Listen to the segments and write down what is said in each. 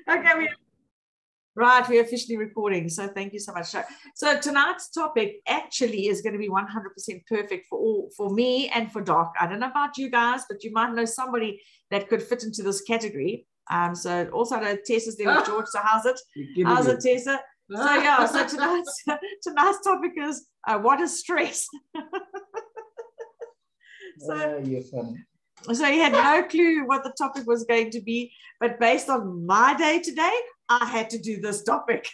Okay, right, we're officially recording, so thank you so much. So tonight's topic actually is going to be 100% perfect for me and for Doc. I don't know about you guys, but you might know somebody that could fit into this category. So also I know Tessa's there with George. So how's it? How's it, Tessa? So yeah, so tonight's topic is what is stress? You're funny. So he had no clue what the topic was going to be, but based on my day today, I had to do this topic.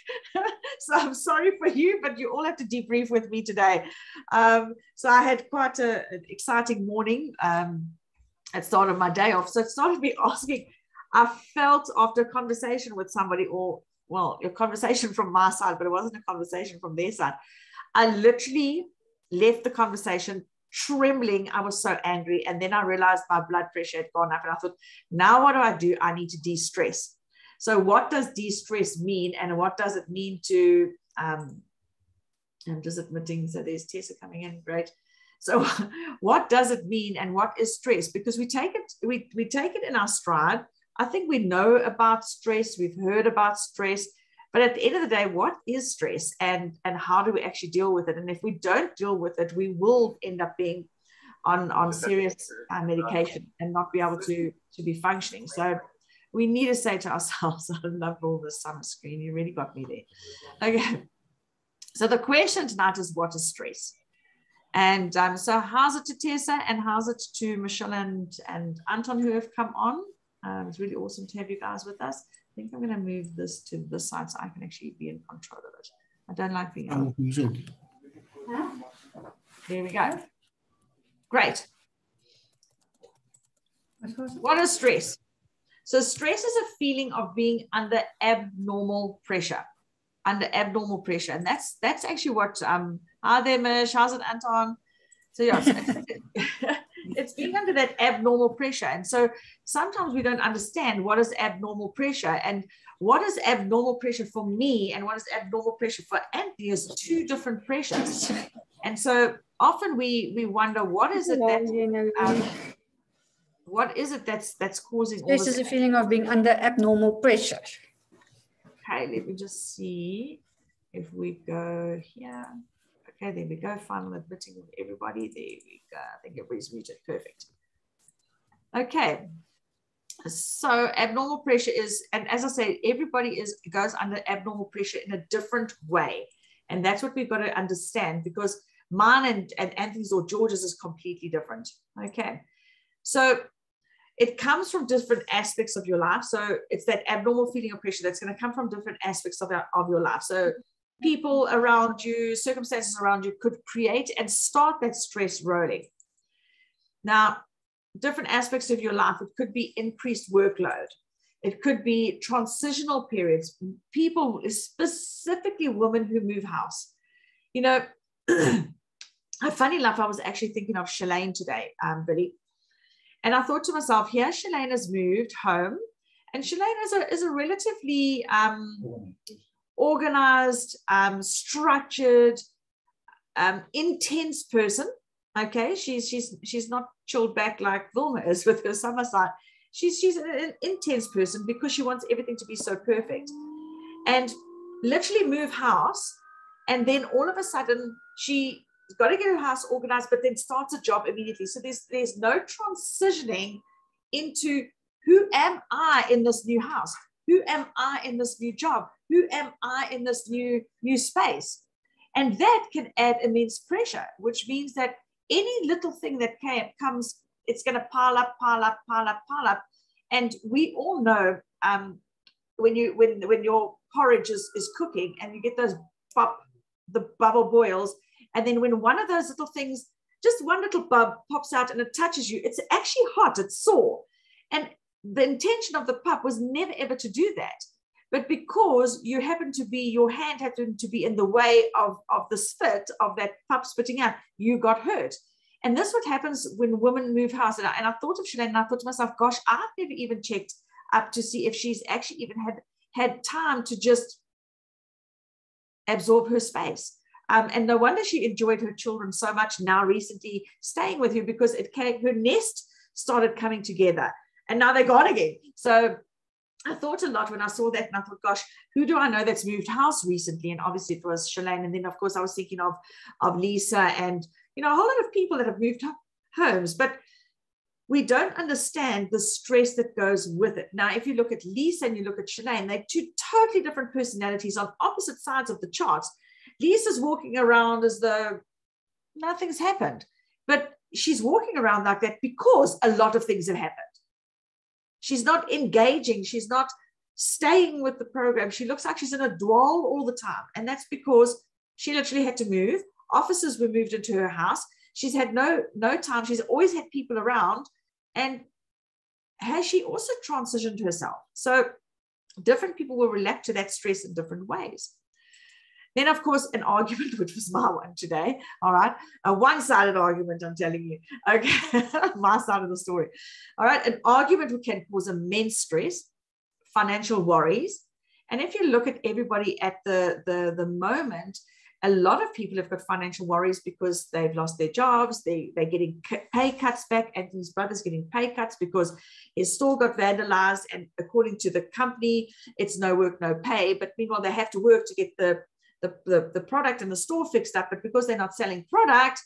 So I'm sorry for you, but you all have to debrief with me today. So I had quite an exciting morning at start of my day off. So it started me asking, I felt after a conversation with somebody, or well, a conversation from my side, but it wasn't a conversation from their side. I literally left the conversation trembling. I was so angry. And then I realized my blood pressure had gone up. And I thought, now what do? I need to de-stress. So what does de-stress mean? And what does it mean to, I'm just admitting, so there's Tessa coming in, great. So what does it mean and what is stress? Because we take it in our stride. I think we know about stress. We've heard about stress. But at the end of the day, what is stress and how do we actually deal with it? And if we don't deal with it, we will end up being on serious medication and not be able to be functioning. So we need to say to ourselves, I love all this summer screen. You really got me there. Okay. So the question tonight is, what is stress? And so how's it to Tessa and how's it to Michelle and Anton who have come on? It's really awesome to have you guys with us. I think I'm going to move this to this side so I can actually be in control of it. I don't like being out. There we go. Great. What is stress? So stress is a feeling of being under abnormal pressure. Under abnormal pressure. And that's actually what, hi there, Mish, how's it, Anton? So yeah, so it's being under that abnormal pressure. And so sometimes we don't understand what is abnormal pressure and what is abnormal pressure for me and what is abnormal pressure for Anthony is two different pressures. And so often we wonder, what is it that's causing all this? This is a feeling of being under abnormal pressure. Okay, let me just see if we go here. Okay, there we go. Final admitting of everybody. There we go. I think everybody's muted. Perfect. Okay. So abnormal pressure is, and as I say, everybody goes under abnormal pressure in a different way. And that's what we've got to understand, because mine and Anthony's or George's is completely different. Okay. So it comes from different aspects of your life. So it's that abnormal feeling of pressure that's going to come from different aspects of your life. So people around you, circumstances around you could create and start that stress rolling. Now, different aspects of your life, it could be increased workload. It could be transitional periods. People, specifically women who move house. You know, funny enough, I was actually thinking of Shalane today, Billy. And I thought to myself, here Shalane has moved home. And Shalane is a relatively organized, structured, intense person. Okay, she's not chilled back like Vilma is with her summer side. She's an intense person because she wants everything to be so perfect. And literally move house, and then all of a sudden she's got to get her house organized, but then starts a job immediately. So there's no transitioning into who am I in this new house? Who am I in this new job? Who am I in this new space? And that can add immense pressure, which means that any little thing that comes, it's going to pile up. And we all know when your porridge is cooking and you get those the bubble boils, and then when one of those little things, just one little bub pops out and it touches you, it's actually hot, it's sore. And the intention of the pup was never ever to do that. But because your hand happened to be in the way of the spit of that pup spitting out, you got hurt. And this is what happens when women move house. And I thought of Shalane, and I thought to myself, gosh, I've never even checked up to see if she's actually even had time to just absorb her space. And no wonder she enjoyed her children so much now recently staying with her, because her nest started coming together and now they're gone again. So I thought a lot when I saw that, and I thought, gosh, who do I know that's moved house recently? And obviously it was Shalane. And then, of course, I was thinking of Lisa and, a whole lot of people that have moved homes. But we don't understand the stress that goes with it. Now, if you look at Lisa and you look at Shalane, they're two totally different personalities on opposite sides of the charts. Lisa's walking around as though nothing's happened, but she's walking around like that because a lot of things have happened. She's not engaging. She's not staying with the program. She looks like she's in a dwell all the time. And that's because she literally had to move. Offices were moved into her house. She's had no time. She's always had people around. And has she also transitioned herself? So different people will react to that stress in different ways. Then, of course, an argument, which was my one today. All right. A one-sided argument, I'm telling you. Okay. My side of the story. All right. An argument can cause immense stress, financial worries. And if you look at everybody at the moment, a lot of people have got financial worries because they've lost their jobs. They're getting pay cuts back. Anthony's brother's getting pay cuts because his store got vandalized. And according to the company, it's no work, no pay. But meanwhile, they have to work to get the product in the store fixed up, but because they're not selling product,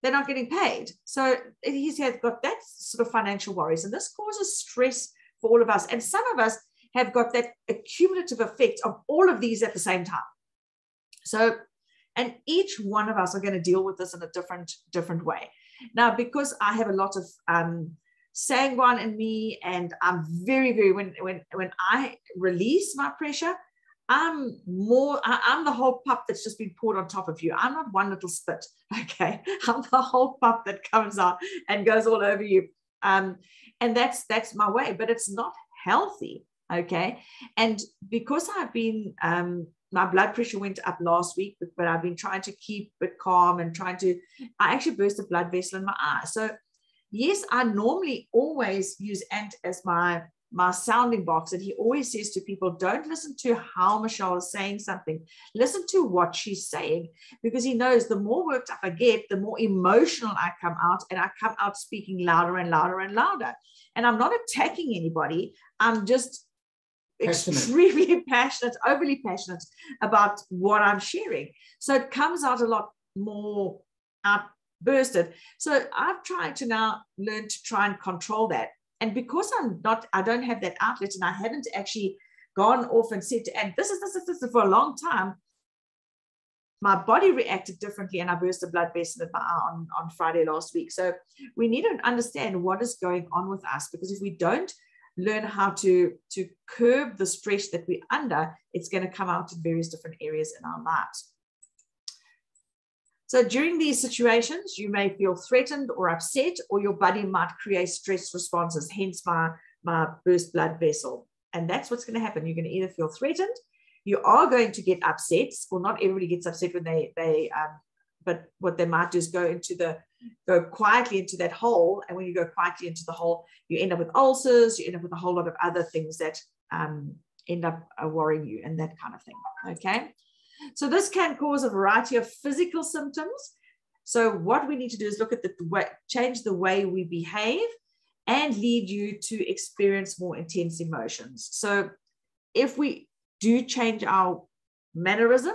they're not getting paid. So he's got that sort of financial worries, and this causes stress for all of us. And some of us have got that accumulative effect of all of these at the same time. So, and each one of us are going to deal with this in a different way. Now, because I have a lot of sanguine in me, and I'm very, very, when I release my pressure, I'm the whole pup that's just been poured on top of you. I'm not one little spit, okay? I'm the whole pup that comes out and goes all over you. And that's my way, but it's not healthy, okay? And because I've been, my blood pressure went up last week, but I've been trying to keep it calm and I actually burst a blood vessel in my eye. So yes, I normally always use Ant as my sounding box, and he always says to people, don't listen to how Michelle is saying something, listen to what she's saying, because he knows the more worked up I get, the more emotional I come out, and I come out speaking louder and louder and louder. And I'm not attacking anybody, I'm just extremely passionate, overly passionate about what I'm sharing. So it comes out a lot more outbursted. So I've tried to now learn to try and control that. And because I don't have that outlet, and I haven't actually gone off and said, and this is for a long time, my body reacted differently, and I burst a blood vessel in my eye on Friday last week. So we need to understand what is going on with us, because if we don't learn how to curb the stress that we're under, it's going to come out in various different areas in our lives. So during these situations, you may feel threatened or upset, or your body might create stress responses, hence my burst blood vessel. And that's what's going to happen. You're going to either feel threatened, you are going to get upset. Well, not everybody gets upset when but what they might do is go quietly into that hole. And when you go quietly into the hole, you end up with ulcers, you end up with a whole lot of other things that end up worrying you and that kind of thing. Okay. So this can cause a variety of physical symptoms. So what we need to do is look at change the way we behave, and lead you to experience more intense emotions. So if we do change our mannerism,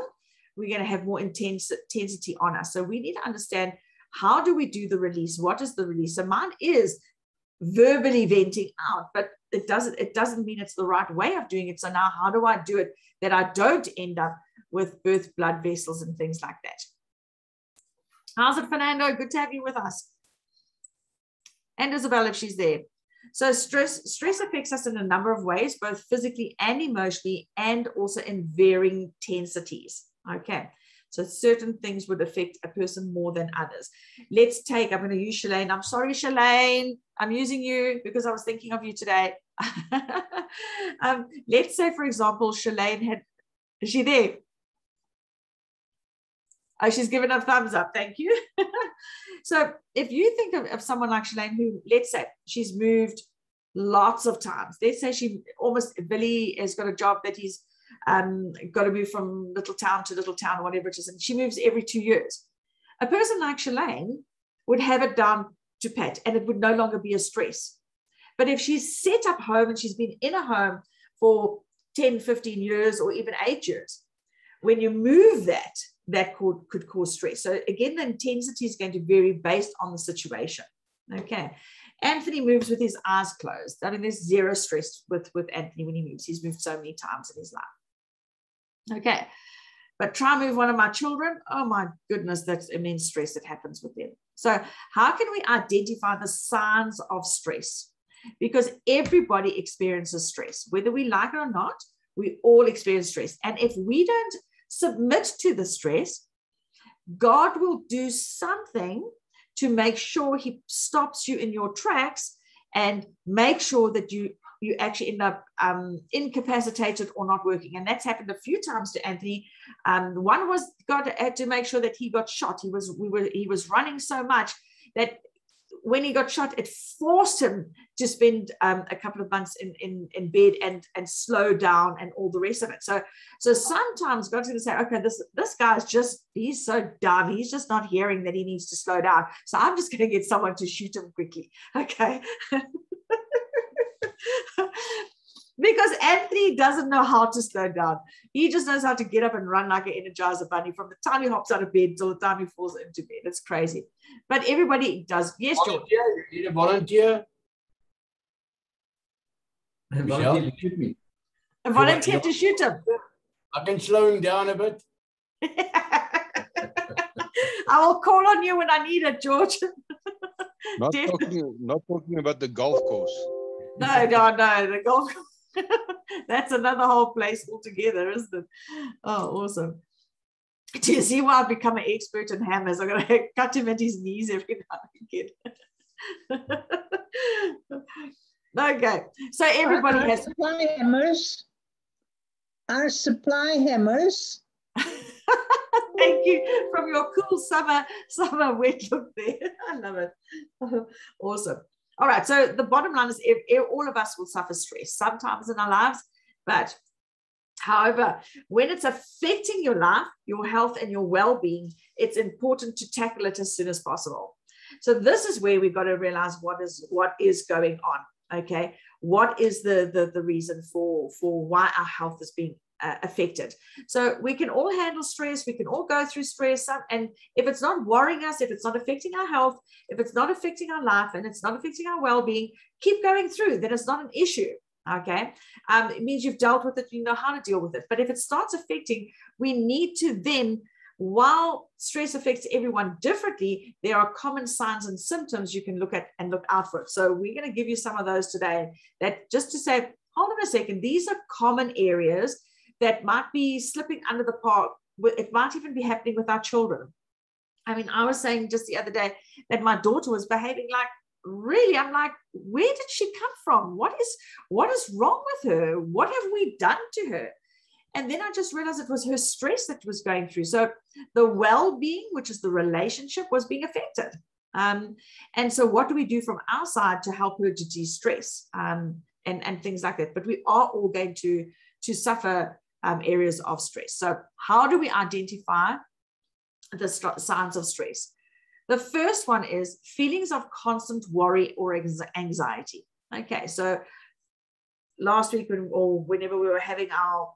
we're going to have more intensity on us. So we need to understand, how do we do the release? What is the release? So mine is verbally venting out, but it doesn't mean it's the right way of doing it. So now how do I do it that I don't end up with burst blood vessels and things like that? How's it, Fernando? Good to have you with us. And Isabel, if she's there. So stress affects us in a number of ways, both physically and emotionally, and also in varying intensities. Okay. So certain things would affect a person more than others. I'm going to use Shalane. I'm sorry, Shalane. I'm using you because I was thinking of you today. Let's say, for example, Shalane is she there? Oh, she's given a thumbs up. Thank you. So if you think of someone like Shalane, who, let's say, she's moved lots of times. Let's say Billy has got a job that he's got to move from little town to little town, whatever it is, and she moves every 2 years. A person like Shalane would have it down to pat, and it would no longer be a stress. But if she's set up home and she's been in a home for 10, 15 years, or even 8 years. When you move that, that could cause stress. So again, the intensity is going to vary based on the situation. Okay. Anthony moves with his eyes closed. I mean, there's zero stress with Anthony when he moves. He's moved so many times in his life. Okay. But try and move one of my children. Oh my goodness, that's immense stress that happens with them. So how can we identify the signs of stress? Because everybody experiences stress, whether we like it or not. We all experience stress. And if we don't submit to the stress, God will do something to make sure he stops you in your tracks and make sure that you actually end up incapacitated or not working. And that's happened a few times to Anthony. One was God had to make sure that he got shot. He was running so much that when he got shot, it forced him to spend a couple of months in bed and slow down and all the rest of it. So sometimes God's going to say, okay, this guy's he's so dumb. He's just not hearing that he needs to slow down. So I'm just going to get someone to shoot him quickly. Okay. Because Anthony doesn't know how to slow down. He just knows how to get up and run like an Energizer bunny from the time he hops out of bed till the time he falls into bed. It's crazy. But everybody does. Yes, George. You need a volunteer. Michelle, you shoot me. A volunteer to shoot him. I can slow him down a bit. I will call on you when I need it, George. Not talking about the golf course. No, the golf course. That's another whole place altogether, isn't it? Oh, awesome. Do you see why I've become an expert in hammers? I'm going to cut him at his knees every now and again. Okay, so everybody has supply hammers. I supply hammers. Thank you from your cool summer wet look there. I love it. Awesome. All right, so the bottom line is all of us will suffer stress sometimes in our lives, but however, when it's affecting your life, your health, and your well-being, it's important to tackle it as soon as possible. So this is where we've got to realize what is going on. Okay, what is the reason for why our health is being affected? So we can all handle stress, we can all go through stress, and if it's not worrying us, if it's not affecting our health, if it's not affecting our life, and it's not affecting our well-being, keep going through. Then it's not an issue. Okay, it means you've dealt with it, you know how to deal with it. But if it starts affecting, we need to then, while stress affects everyone differently, there are common signs and symptoms you can look at and look out for. So we're going to give you some of those today, that just to say, hold on a second, these are common areas that might be slipping under the park. It might even be happening with our children. I mean, I was saying just the other day that my daughter was behaving like, really, I'm like, where did she come from? What is wrong with her? What have we done to her? And then I just realized it was her stress that was going through. So the well-being, which is the relationship, was being affected. And so what do we do from our side to help her to de-stress and things like that? But we are all going to suffer areas of stress. So how do we identify the signs of stress? The first one is feelings of constant worry or anxiety. Okay, so last week whenever we were having our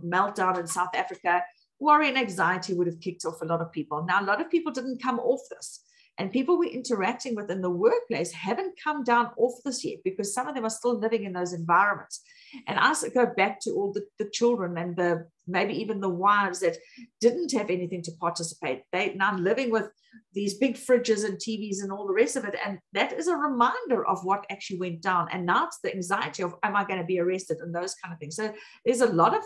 meltdown in South Africa, worry and anxiety would have kicked off a lot of people. Now, a lot of people didn't come off this, and people we're interacting with in the workplace haven't come down off this yet, because some of them are still living in those environments. And I go back to all the children and maybe even the wives that didn't have anything to participate. They're now living with these big fridges and TVs and all the rest of it. And that is a reminder of what actually went down. And now it's the anxiety of, am I going to be arrested, and those kind of things. So there's a lot of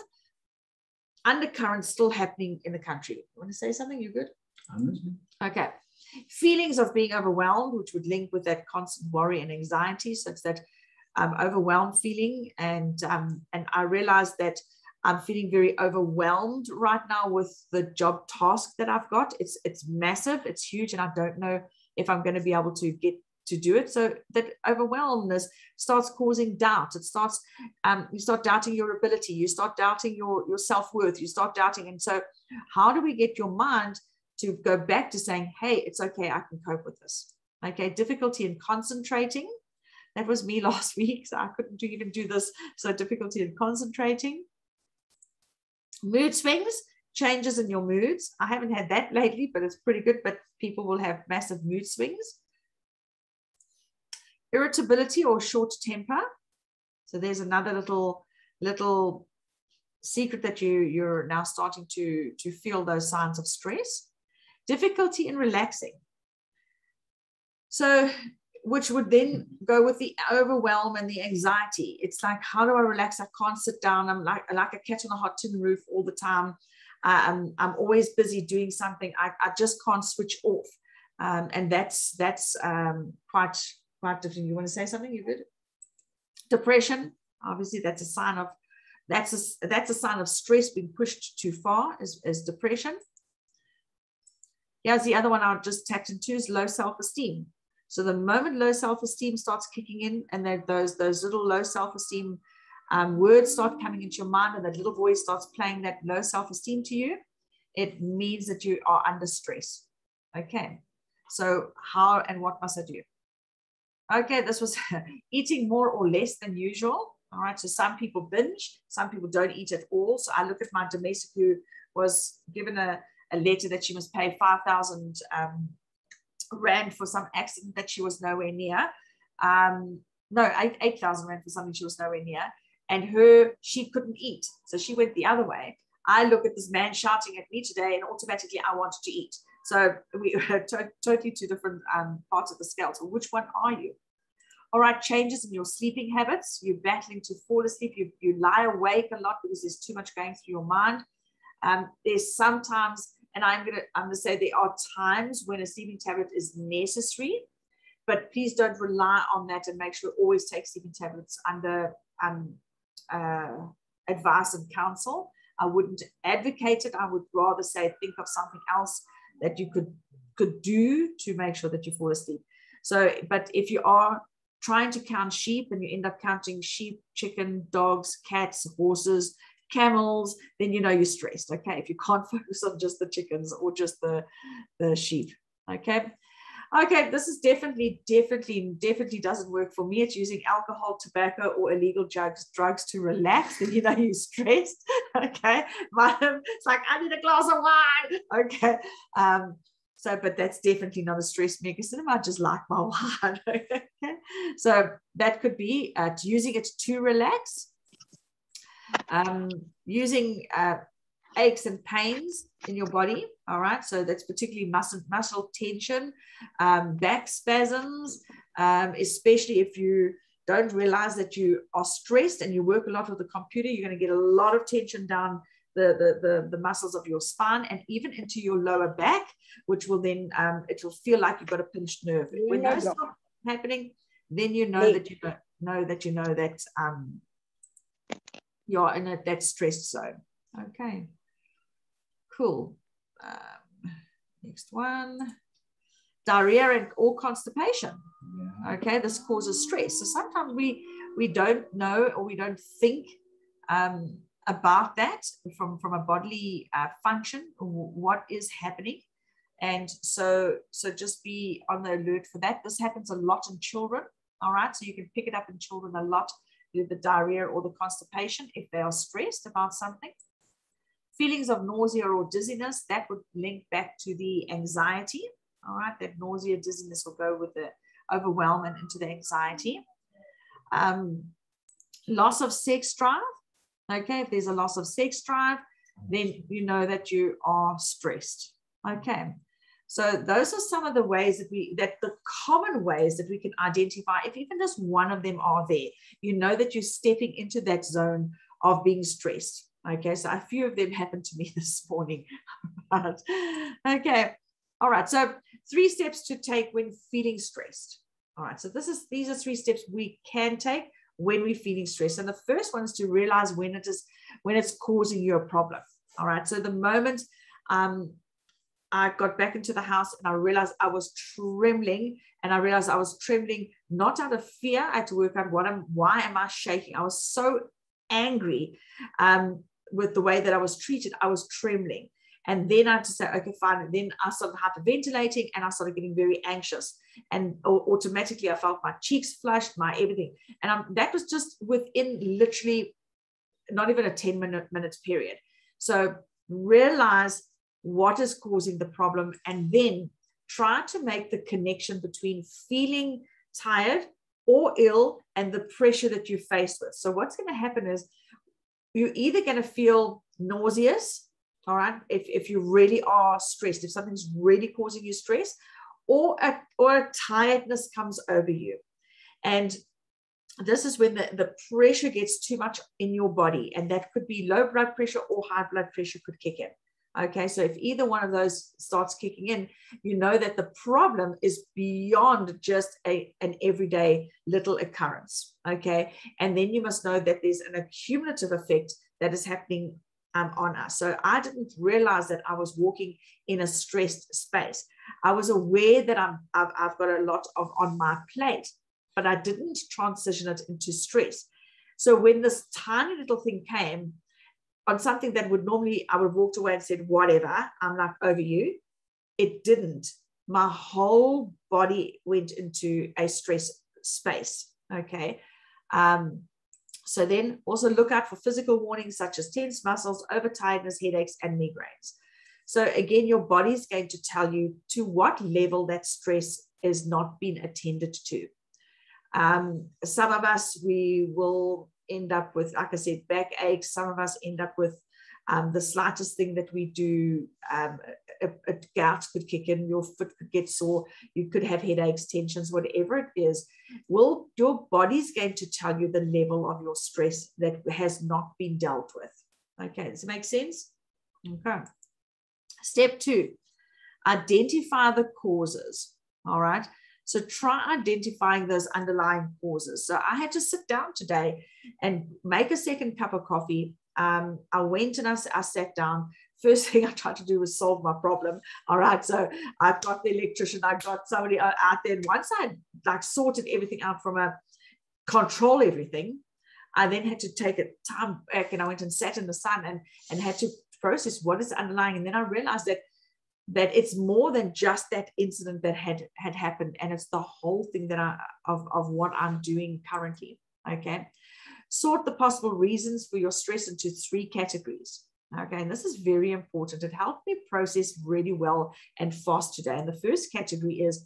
undercurrents still happening in the country. You want to say something? You good? I'm listening. Okay. Feelings of being overwhelmed, which would link with that constant worry and anxiety. So it's that overwhelmed feeling. And I realized that I'm feeling very overwhelmed right now with the job task that I've got. It's massive, it's huge, and I don't know if I'm going to be able to get to do it. So that overwhelmness starts causing doubt. It starts, you start doubting your ability, you start doubting your self-worth, you start doubting. And so how do we get your mind to go back to saying, hey, it's okay, I can cope with this? Okay, difficulty in concentrating, That was me last week, so I couldn't even do this. So difficulty in concentrating. Mood swings, changes in your moods. I haven't had that lately, but it's pretty good. But people will have massive mood swings. Irritability or short temper. So there's another little secret that you're now starting to feel those signs of stress. Difficulty in relaxing. So, which would then go with the overwhelm and the anxiety. It's like, how do I relax? I can't sit down. I'm like a cat on a hot tin roof all the time. I'm always busy doing something. I just can't switch off. And that's quite different. You want to say something? You good? Depression. Obviously, that's a sign of stress being pushed too far. Is depression. Here's the other one I just tapped into is low self-esteem. So the moment low self-esteem starts kicking in, and those little low self-esteem words start coming into your mind, and that little voice starts playing that low self-esteem to you, it means that you are under stress. Okay. So how and what must I do? Okay, this was eating more or less than usual. All right. So some people binge, some people don't eat at all. So I look at my domestic who was given a letter that she must pay 5,000 Rand for some accident that she was nowhere near. No, 8,000 Rand for something she was nowhere near. And she couldn't eat. So she went the other way. I look at this man shouting at me today, and automatically I wanted to eat. So we are totally two different parts of the scale. So which one are you? All right, changes in your sleeping habits. You're battling to fall asleep. You lie awake a lot because there's too much going through your mind. There's sometimes, and I'm gonna say there are times when a sleeping tablet is necessary, but please don't rely on that, and make sure always take sleeping tablets under advice and counsel. I wouldn't advocate it. I would rather say think of something else that you could do to make sure that you fall asleep. So, but if you are trying to count sheep and you end up counting sheep, chicken, dogs, cats, horses, camels, then you know you're stressed. Okay, if you can't focus on just the chickens or just the sheep. Okay, this is definitely doesn't work for me. It's using alcohol, tobacco, or illegal drugs to relax. Then you know you're stressed. Okay, it's like I need a glass of wine. Okay, so but that's definitely not a stress mechanism. I just like my wine. Okay, so that could be using it to relax. Using aches and pains in your body. All right, so that's particularly muscle tension, back spasms, especially if you don't realize that you are stressed and you work a lot with the computer. You're going to get a lot of tension down the muscles of your spine and even into your lower back, which will then it will feel like you've got a pinched nerve. When those start happening, then you know that you're in that stress zone. Okay, cool. Next one, diarrhea or constipation. Okay, this causes stress. So sometimes we don't know or we don't think about that from a bodily function, what is happening. And so just be on the alert for that. This happens a lot in children. All right, so you can pick it up in children a lot, the diarrhea or the constipation, if they are stressed about something. Feelings of nausea or dizziness, that would link back to the anxiety. All right, that nausea, dizziness will go with the overwhelm and into the anxiety. Loss of sex drive. Okay, if there's a loss of sex drive, then you know that you are stressed. Okay, so those are some of the ways the common ways that we can identify. If even just one of them are there, you know that you're stepping into that zone of being stressed. Okay, so a few of them happened to me this morning. Okay, all right, so 3 steps to take when feeling stressed. All right, so these are 3 steps we can take when we're feeling stressed. And the first one is to realize when it's causing you a problem. All right, so the moment I got back into the house and I realized I was trembling, and I realized I was trembling not out of fear. I had to work out why am I shaking? I was so angry with the way that I was treated. I was trembling. And then I had to say, okay, fine. And then I started hyperventilating and I started getting very anxious. And automatically I felt my cheeks flushed, my everything. And that was just within literally not even a 10-minute period. So realize what is causing the problem and then try to make the connection between feeling tired or ill and the pressure that you're faced with. So what's going to happen is you're either going to feel nauseous, all right, if you really are stressed, if something's really causing you stress, or a tiredness comes over you. And this is when the pressure gets too much in your body, and that could be low blood pressure or high blood pressure could kick in. Okay, so if either one of those starts kicking in, you know that the problem is beyond just an everyday little occurrence. Okay, and then you must know that there's an accumulative effect that is happening on us. So I didn't realize that I was walking in a stressed space. I was aware that I've got a lot on my plate, but I didn't transition it into stress. So when this tiny little thing came, on something that would normally, I would have walked away and said, whatever, I'm like over you. It didn't. My whole body went into a stress space. Okay. So then also look out for physical warnings such as tense muscles, overtiredness, headaches, and migraines. So again, your body is going to tell you to what level that stress is not being attended to. Some of us, we will end up with, like I said, backaches. Some of us end up with the slightest thing that we do, a gout could kick in, your foot could get sore, you could have headaches, tensions, whatever it is. Well, your body's going to tell you the level of your stress that has not been dealt with. Okay, does it make sense? Okay. Step 2, identify the causes. All right. So try identifying those underlying causes. So I had to sit down today and make a second cup of coffee. I went and I sat down. First thing I tried to do was solve my problem. All right. So I've got the electrician, I got somebody out there. And once I had sorted everything out from a control everything, I then had to take it time back and I went and sat in the sun and had to process what is underlying. And then I realized that it's more than just that incident that had happened, and it's the whole thing that of what I'm doing currently. Okay, sort the possible reasons for your stress into 3 categories. Okay, and this is very important. It helped me process really well and fast today. And the first category is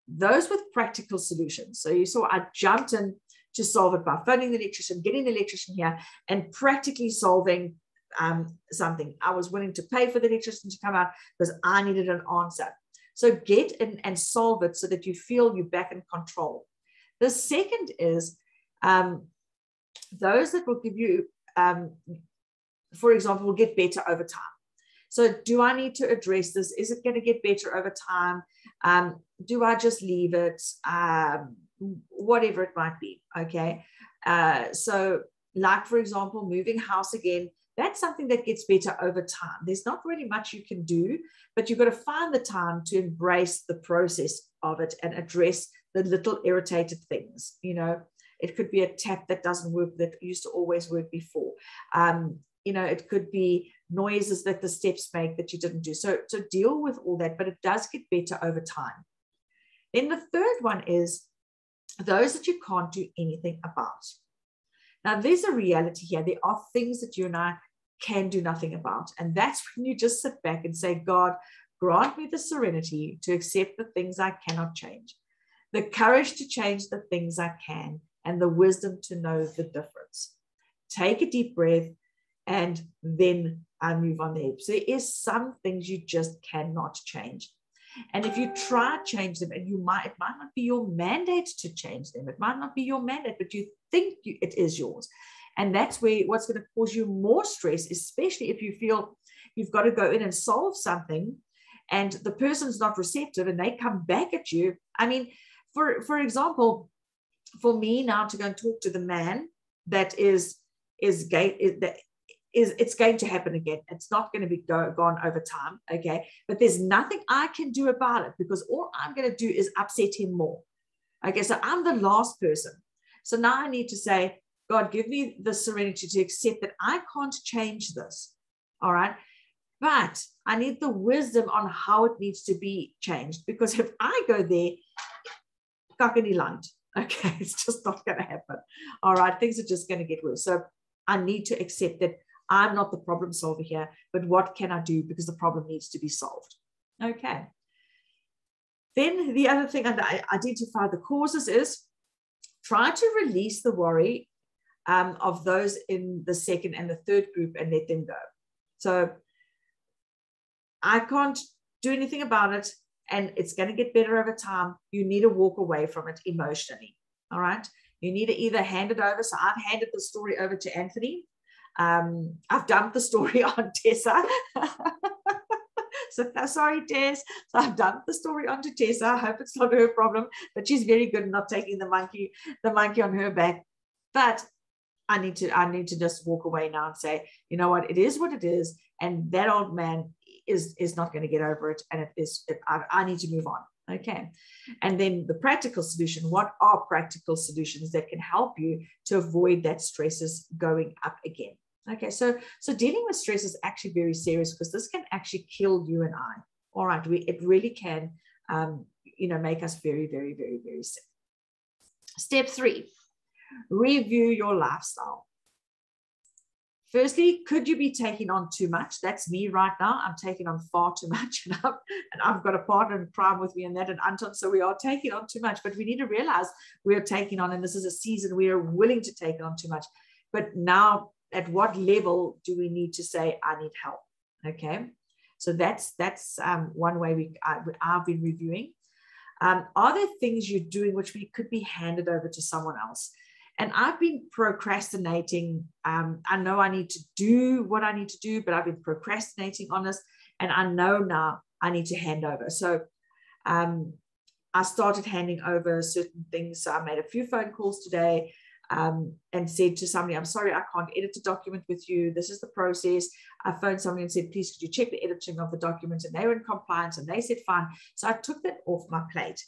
those with practical solutions. So you saw I jumped in to solve it by phoning the electrician, getting the electrician here, and practically solving something. I was willing to pay for the electrician to come out because I needed an answer. So get in and solve it so that you feel you're back in control. The second is those that will give you, for example, will get better over time. So do I need to address this? Is it going to get better over time? Do I just leave it? Whatever it might be. Okay. So like, for example, moving house again, that's something that gets better over time. There's not really much you can do, but you've got to find the time to embrace the process of it and address the little irritated things. You know, it could be a tap that doesn't work that used to always work before. You know, it could be noises that the steps make that you didn't do. So deal with all that, but it does get better over time. Then the third one is those that you can't do anything about. Now, there's a reality here. There are things that you and I can do nothing about. And that's when you just sit back and say, God, grant me the serenity to accept the things I cannot change, the courage to change the things I can, and the wisdom to know the difference. Take a deep breath, and then I move on there. So there is some things you just cannot change. And if you try to change them, and it might not be your mandate to change them. It might not be your mandate, but you think it is yours. And that's where what's going to cause you more stress, especially if you feel you've got to go in and solve something and the person's not receptive and they come back at you. I mean, for example, for me now to go and talk to the man that is gay, it's going to happen again. It's not going to be gone over time, okay? But there's nothing I can do about it because all I'm going to do is upset him more. Okay, so I'm the last person. So now I need to say, God, give me the serenity to accept that I can't change this, all right? But I need the wisdom on how it needs to be changed, because if I go there, kak in die land. Okay, it's just not going to happen. All right, things are just going to get worse. So I need to accept that I'm not the problem solver here, but what can I do, because the problem needs to be solved. Okay. Then the other thing under identify the causes is try to release the worry of those in the second and the third group and let them go. So I can't do anything about it, and it's going to get better over time. You need to walk away from it emotionally. All right. You need to either hand it over. So I've handed the story over to Anthony. I've dumped the story on Tessa. So sorry, Tess. So I've dumped the story onto Tessa. I hope it's not her problem, but she's very good at not taking the monkey on her back. But I need to just walk away now and say, you know what, it is what it is, and that old man is not going to get over it, and I need to move on. Okay. And then the practical solution, what are practical solutions that can help you to avoid that stresses going up again? Okay, so dealing with stress is actually very serious, because this can actually kill you and I. All right, it really can, make us very, very, very, very sick. Step 3, review your lifestyle. Firstly, could you be taking on too much? That's me right now. I'm taking on far too much, and I've got a partner in crime with me in that, and Anton. So we are taking on too much, but we need to realize we are taking on, and this is a season we are willing to take on too much. But now, at what level do we need to say, I need help? Okay. So that's one way I've been reviewing. Are there things you're doing which could be handed over to someone else? And I've been procrastinating. I know I need to do what I need to do, but I've been procrastinating on this. And I know now I need to hand over. So I started handing over certain things. So I made a few phone calls today. And said to somebody, I'm sorry, I can't edit the document with you. This is the process. I phoned somebody and said, please, could you check the editing of the document? And they were in compliance, and they said, fine. So I took that off my plate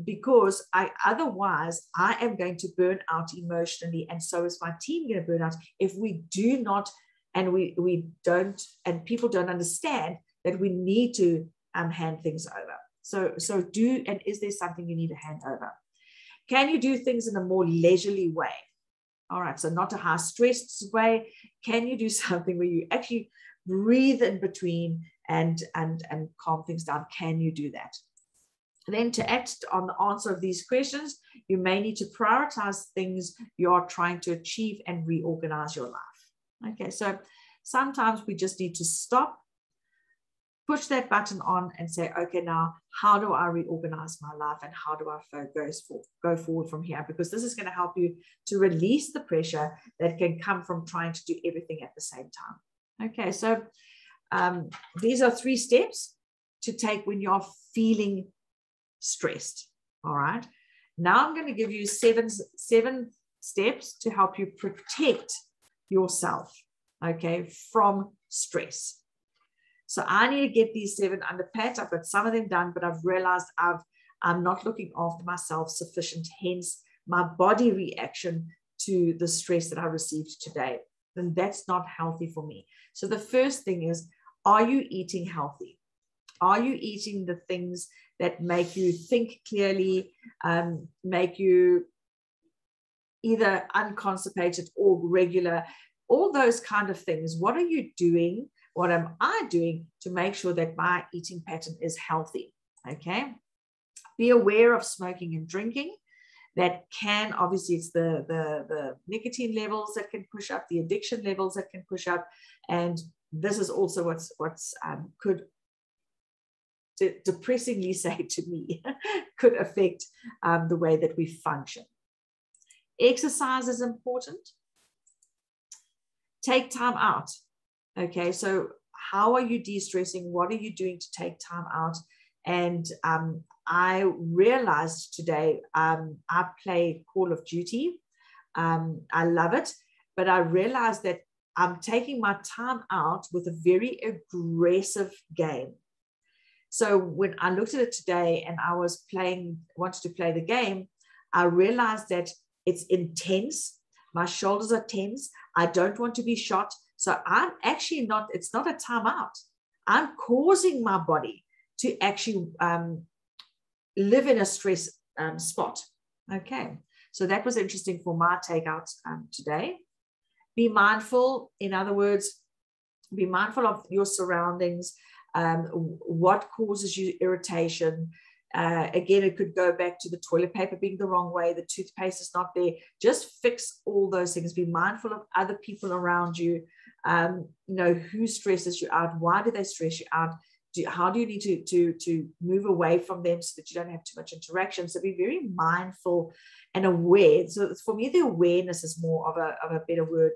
because otherwise I am going to burn out emotionally. And so is my team going to burn out if we do not, and we don't, and people don't understand that we need to hand things over. So is there something you need to hand over? Can you do things in a more leisurely way? All right, so not a high stressed way. Can you do something where you actually breathe in between and calm things down? Can you do that? Then to act on the answer of these questions, you may need to prioritize things you are trying to achieve and reorganize your life. Okay, so sometimes we just need to stop, push that button on and say, okay, now how do I reorganize my life, and how do I go forward from here? Because this is going to help you to release the pressure that can come from trying to do everything at the same time. Okay, so these are 3 steps to take when you're feeling stressed. All right, now I'm going to give you 7 steps to help you protect yourself, okay, from stress. So I need to get these 7 under pat. I've got some of them done, but I've realized I'm not looking after myself sufficient, hence my body reaction to the stress that I received today. And that's not healthy for me. So the first thing is, are you eating healthy? Are you eating the things that make you think clearly, make you either unconstipated or regular, all those kind of things? What are you doing? What am I doing to make sure that my eating pattern is healthy? Okay. Be aware of smoking and drinking. That can, obviously, it's the nicotine levels that can push up, the addiction levels that can push up. And this is also what's could depressingly say to me, could affect the way that we function. Exercise is important. Take time out. Okay, so how are you de-stressing? What are you doing to take time out? And I realized today, I play Call of Duty. I love it, but I realized that I'm taking my time out with a very aggressive game. So when I looked at it today and I was wanted to play the game, I realized that it's intense. My shoulders are tense. I don't want to be shot. So I'm actually not, it's not a timeout. I'm causing my body to actually live in a stress spot. Okay. So that was interesting for my takeout today. Be mindful. In other words, be mindful of your surroundings, what causes you irritation. Again, it could go back to the toilet paper being the wrong way, the toothpaste is not there. Just fix all those things. Be mindful of other people around you. Who stresses you out? Why do they stress you out? How do you need to move away from them so that you don't have too much interaction? So be very mindful and aware. So for me, the awareness is more of a better word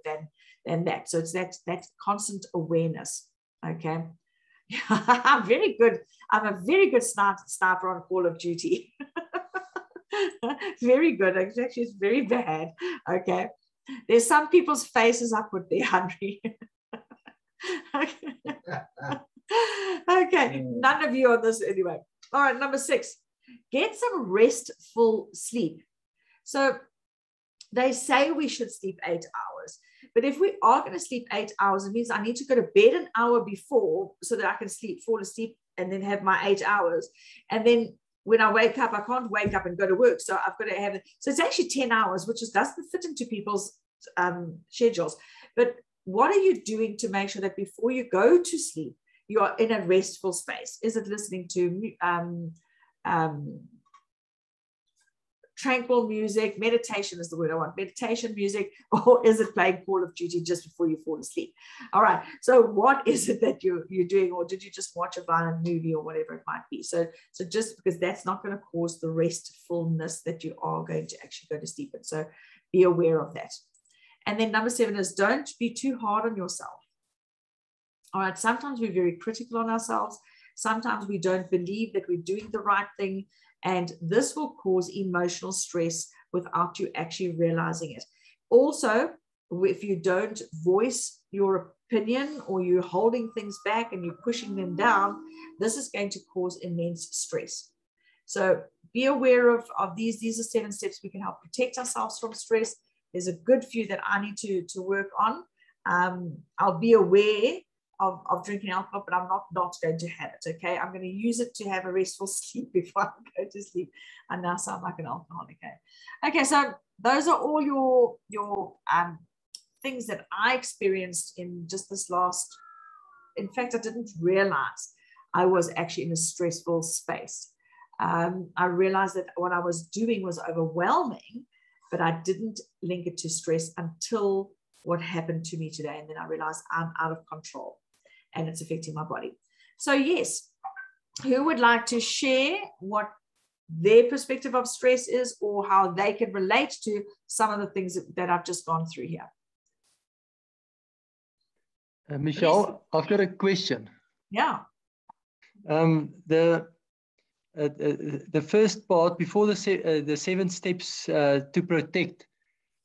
than that. So it's that constant awareness. Okay. I'm very good. I'm a very good sniper on Call of Duty. Very good. Actually, it's very bad. Okay. There's some people's faces I put there, Henry. Okay. None of you on this anyway. All right. Number 6, get some restful sleep. So they say we should sleep 8 hours. But if we are going to sleep 8 hours, it means I need to go to bed an hour before so that I can fall asleep and then have my 8 hours. And then when I wake up, I can't wake up and go to work. So I've got to have it. So it's actually 10 hours, which doesn't fit into people's schedules. But what are you doing to make sure that before you go to sleep, you are in a restful space? Is it listening to tranquil music? Meditation is the word I want. Meditation music. Or is it playing Call of Duty just before you fall asleep? All right. So what is it that you're doing? Or did you just watch a violent movie or whatever it might be? So just because that's not going to cause the restfulness that you are going to actually go to sleep in. So be aware of that. And then number 7 is don't be too hard on yourself. All right. Sometimes we're very critical on ourselves. Sometimes we don't believe that we're doing the right thing. And this will cause emotional stress without you actually realizing it. Also, if you don't voice your opinion or you're holding things back and you're pushing them down, this is going to cause immense stress. So be aware of these. These are 7 steps we can help protect ourselves from stress. There's a good few that I need to work on. I'll be aware of drinking alcohol, but I'm not going to have it. Okay, I'm going to use it to have a restful sleep before I go to sleep. I now sound like an alcoholic. Okay, so those are all your things that I experienced in just this last. In fact, I didn't realize I was actually in a stressful space. I realized that what I was doing was overwhelming, but I didn't link it to stress until what happened to me today. And then I realized I'm out of control and it's affecting my body. So yes, who would like to share what their perspective of stress is or how they can relate to some of the things that I've just gone through here? Michelle, I've got a question. Yeah. The first part, before the 7 steps to protect,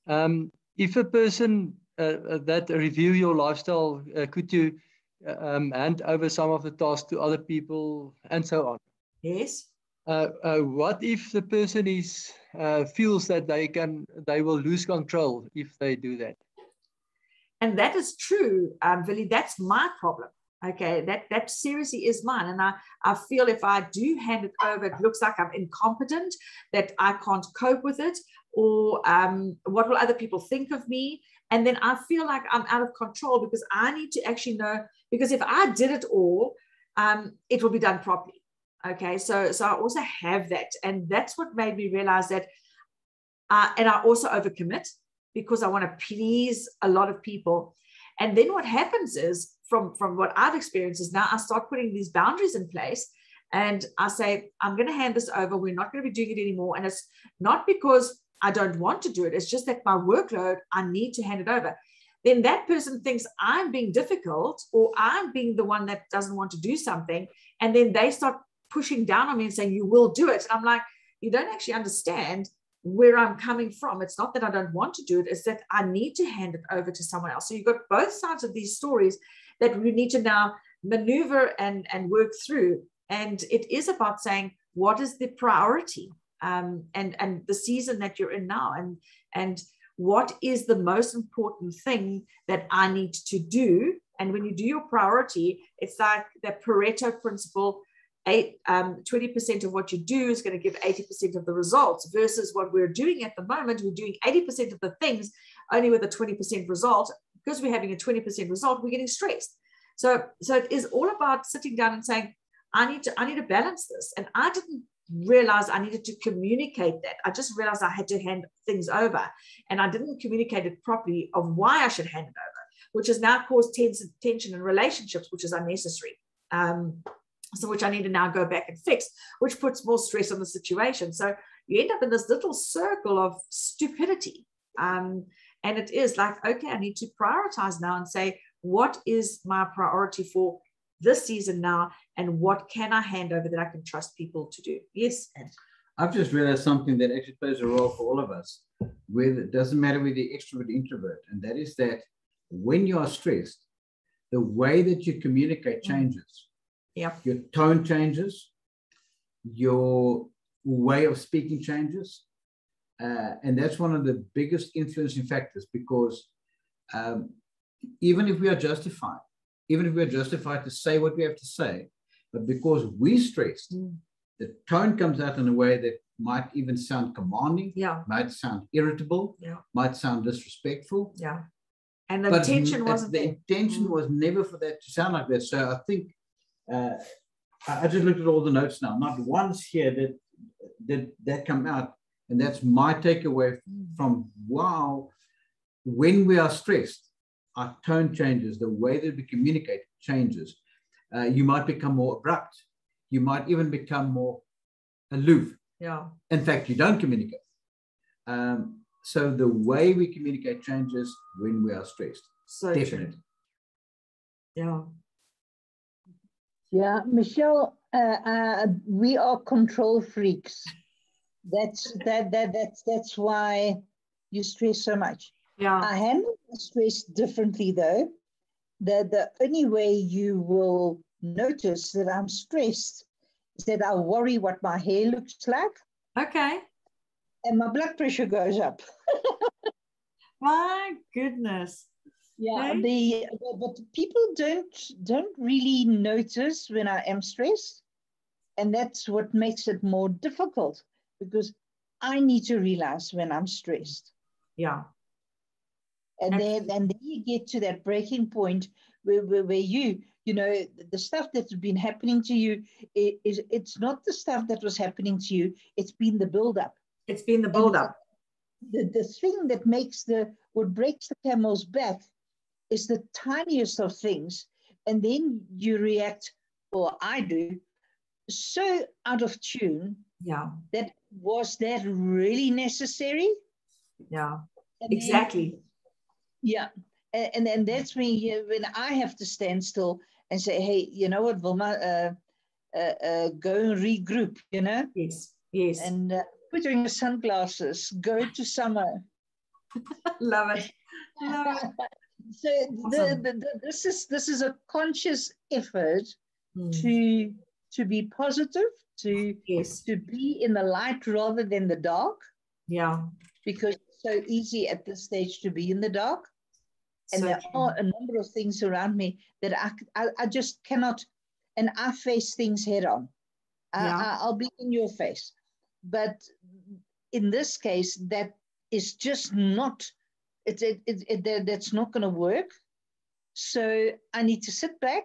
if a person that review your lifestyle, could you hand over some of the tasks to other people and so on? Yes. What if the person feels that they will lose control if they do that? And that is true, Billy. That's my problem. Okay, that seriously is mine. And I feel if I do hand it over, it looks like I'm incompetent, that I can't cope with it, or what will other people think of me? And then I feel like I'm out of control because I need to actually know, because if I did it all, it will be done properly. Okay, so I also have that. And that's what made me realize that, and I also overcommit because I want to please a lot of people. And then what happens is, from what I've experienced, is now I start putting these boundaries in place and I say, I'm going to hand this over. We're not going to be doing it anymore. And it's not because I don't want to do it. It's just that my workload, I need to hand it over. Then that person thinks I'm being difficult or I'm being the one that doesn't want to do something. And then they start pushing down on me and saying, you will do it. And I'm like, you don't actually understand where I'm coming from. It's not that I don't want to do it. It's that I need to hand it over to someone else. So you've got both sides of these stories that we need to now maneuver and work through. And it is about saying, what is the priority and the season that you're in now? And what is the most important thing that I need to do? And when you do your priority, it's like the Pareto principle. 20% of what you do is going to give 80% of the results, versus what we're doing at the moment. We're doing 80% of the things only with a 20% result. Because we're having a 20% result, we're getting stressed. So it is all about sitting down and saying, I need to balance this. And I didn't realize I needed to communicate that. I just realized I had to hand things over, and I didn't communicate it properly of why I should hand it over, which has now caused tension in relationships, which is unnecessary. So which I need to now go back and fix, which puts more stress on the situation. So you end up in this little circle of stupidity. And it is like, okay, I need to prioritize now and say, what is my priority for this season now? And what can I hand over that I can trust people to do? Yes. I've just realized something that actually plays a role for all of us, where it doesn't matter whether you're extrovert or introvert. And that is that when you are stressed, the way that you communicate changes. Yeah. Your tone changes, your way of speaking changes. And that's one of the biggest influencing factors, because even if we are justified to say what we have to say, but because we're stressed, the tone comes out in a way that might even sound commanding, might sound irritable, might sound disrespectful. Yeah. And the intention wasn't there. The intention was never for that to sound like that. So I think, I just looked at all the notes now. Not once here did that come out. And that's my takeaway from, wow, when we are stressed, our tone changes, the way that we communicate changes. You might become more abrupt. You might even become more aloof. Yeah. In fact, you don't communicate. So the way we communicate changes when we are stressed. So definitely. True. Yeah. Yeah, Michelle, we are control freaks. That's why you stress so much. Yeah. I handle stress differently though. The only way you will notice that I'm stressed is that I worry what my hair looks like. Okay. And my blood pressure goes up. My goodness. Yeah, but people don't really notice when I am stressed. And that's what makes it more difficult, because I need to realize when I'm stressed. Yeah. And then you get to that breaking point where you know, the stuff that's been happening to you, it's not the stuff that was happening to you, it's been the buildup. It's been the buildup. The thing that makes what breaks the camel's back is the tiniest of things. And then you react, or I do, so out of tune. Yeah. That was that really necessary? Yeah. And exactly. Then, yeah. And then that's when I have to stand still and say, hey, you know what, Wilma, go and regroup, you know? Yes. Yes. And put on your sunglasses, go to summer. Love it. Love it. So awesome. This is a conscious effort to be positive, to be in the light rather than the dark. Yeah. Because it's so easy at this stage to be in the dark. And there are a number of things around me that I just cannot, and I face things head on. I'll be in your face. But in this case, that is just not, that's not going to work. So I need to sit back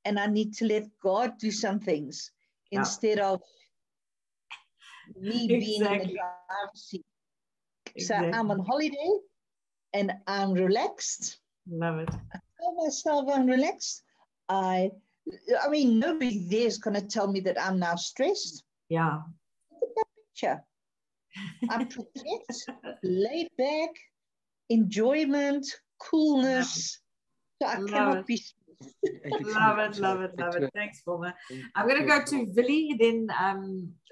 and I need to let God do some things instead of me being in the driver's seat. Exactly. So I'm on holiday and I'm relaxed. Love it. I tell myself I'm relaxed. I mean, nobody there is going to tell me that I'm now stressed. Yeah. Look at that picture. I protect, laid back, enjoyment, coolness. So I cannot be stressed. Love it, love it, love it. Thanks, Wilma. I'm going to go to Willie, then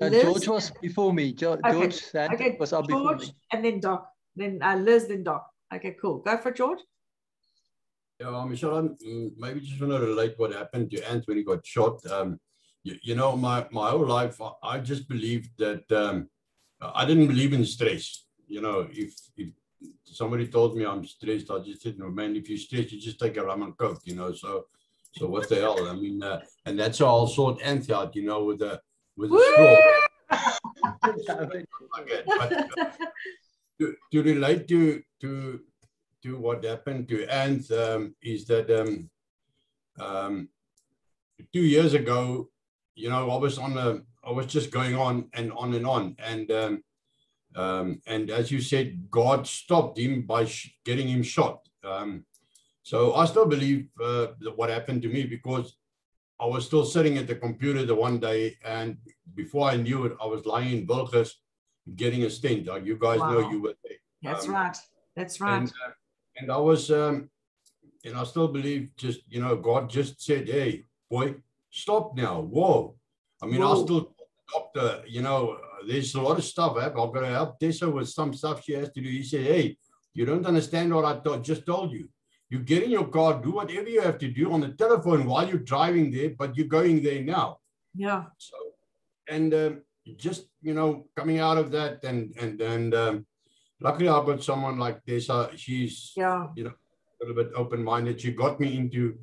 Liz. George was before me. George was up before me. And then Doc. Then Liz, then Doc. Okay, cool. Go for George. Yeah, Michelle, I maybe just want to relate what happened to Ant when he got shot. You know, my whole life, I just believed that I didn't believe in stress. You know, if somebody told me I'm stressed. I just said, no, man, if you're stressed, you just take a rum and coke, you know. So what the hell? I mean, and that's how I'll sort Anth out, you know, with a straw. But to relate to what happened to Anth is that 2 years ago, you know, I was just going on and on and on, and as you said, God stopped him by getting him shot. So I still believe what happened to me, because I was still sitting at the computer the one day, and before I knew it, I was lying in Wilgers getting a stent. Like you guys know, you were there. That's right. That's right. And I was, and I still believe, just, you know, God just said, hey, boy, stop now. Whoa. I mean, I'll still doctor, you know, there's a lot of stuff. I've got to help Tessa with some stuff she has to do. He said, hey, you don't understand what I just told you. You get in your car, do whatever you have to do on the telephone while you're driving there, but you're going there now. Yeah. So, and just, you know, coming out of that, and luckily I've got someone like Tessa. She's, you know, a little bit open-minded. She got me into